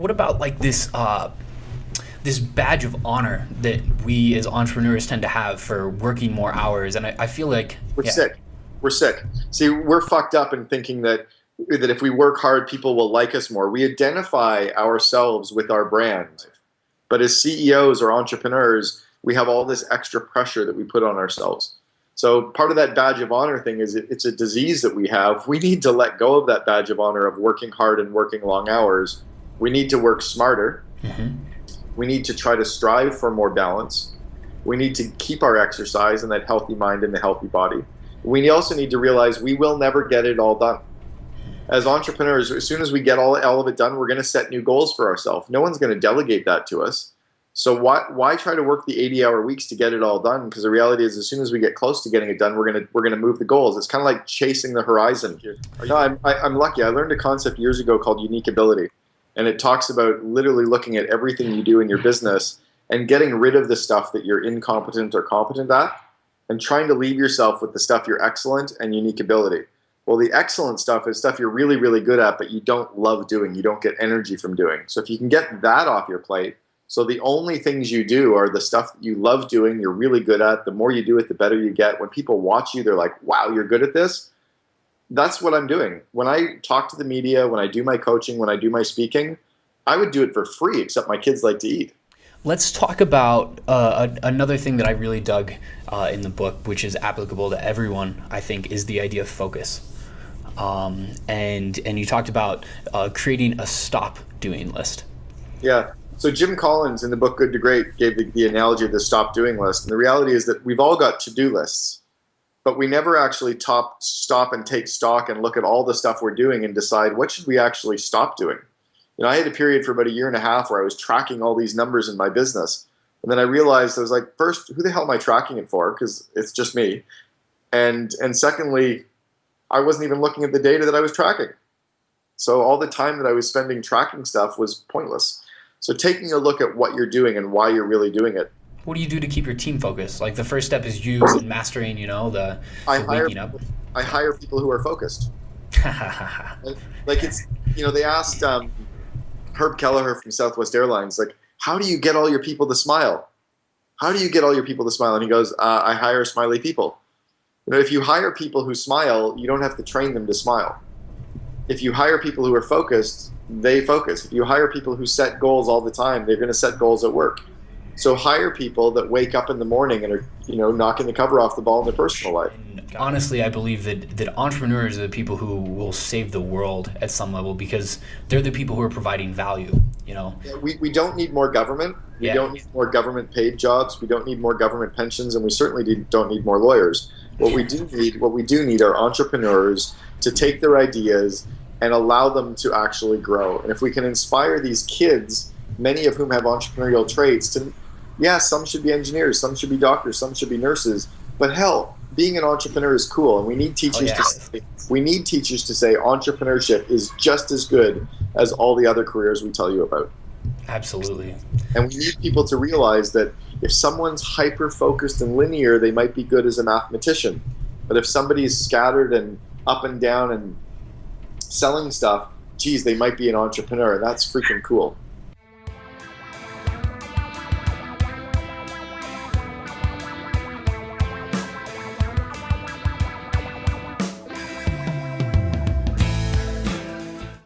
what about like this badge of honor that we as entrepreneurs tend to have for working more hours? And I feel like We're sick. We're sick. See, we're fucked up in thinking that if we work hard, people will like us more. We identify ourselves with our brand. But as CEOs or entrepreneurs, we have all this extra pressure that we put on ourselves. So part of that badge of honor thing is it's a disease that we have. We need to let go of that badge of honor of working hard and working long hours. We need to work smarter. Mm-hmm. We need to try to strive for more balance. We need to keep our exercise and that healthy mind and the healthy body. We also need to realize we will never get it all done. As entrepreneurs, as soon as we get all of it done, we're going to set new goals for ourselves. No one's going to delegate that to us. So why try to work the 80-hour weeks to get it all done? Because the reality is, as soon as we get close to getting it done, we're going to move the goals. It's kind of like chasing the horizon. No, I'm lucky. I learned a concept years ago called unique ability, and it talks about literally looking at everything you do in your business and getting rid of the stuff that you're incompetent or competent at, and trying to leave yourself with the stuff you're excellent and unique ability. Well, the excellent stuff is stuff you're really, really good at, but you don't love doing. You don't get energy from doing. So if you can get that off your plate, so the only things you do are the stuff that you love doing, you're really good at. The more you do it, the better you get. When people watch you, they're like, wow, you're good at this. That's what I'm doing. When I talk to the media, when I do my coaching, when I do my speaking, I would do it for free, except my kids like to eat. Let's talk about another thing that I really dug in the book, which is applicable to everyone, I think, is the idea of focus. And you talked about creating a stop doing list. Yeah. So Jim Collins in the book Good to Great gave the analogy of the stop doing list. And the reality is that we've all got to-do lists, but we never actually stop and take stock and look at all the stuff we're doing and decide what should we actually stop doing. You know, I had a period for about a year and a half where I was tracking all these numbers in my business. And then I realized, I was like, first, who the hell am I tracking it for? Because it's just me. And secondly, I wasn't even looking at the data that I was tracking. So all the time that I was spending tracking stuff was pointless. So taking a look at what you're doing and why you're really doing it. What do you do to keep your team focused? Like the first step is you mastering, the waking up. I hire people who are focused. Like it's, they asked Herb Kelleher from Southwest Airlines, like, how do you get all your people to smile? How do you get all your people to smile? And he goes, I hire smiley people. If you hire people who smile, you don't have to train them to smile. If you hire people who are focused, they focus. If you hire people who set goals all the time, they're going to set goals at work. So hire people that wake up in the morning and are, knocking the cover off the ball in their personal life. Honestly, I believe that entrepreneurs are the people who will save the world at some level because they're the people who are providing value, Yeah, we don't need more government. We don't need more government paid jobs. We don't need more government pensions, and we certainly don't need more lawyers. What we do need are entrepreneurs to take their ideas and allow them to actually grow. And if we can inspire these kids, many of whom have entrepreneurial traits, some should be engineers, some should be doctors, some should be nurses, but hell, being an entrepreneur is cool, and we need teachers to say entrepreneurship is just as good as all the other careers we tell you about. Absolutely. And we need people to realize that if someone's hyper-focused and linear, they might be good as a mathematician. But if somebody's scattered and up and down and selling stuff, geez, they might be an entrepreneur, and that's freaking cool.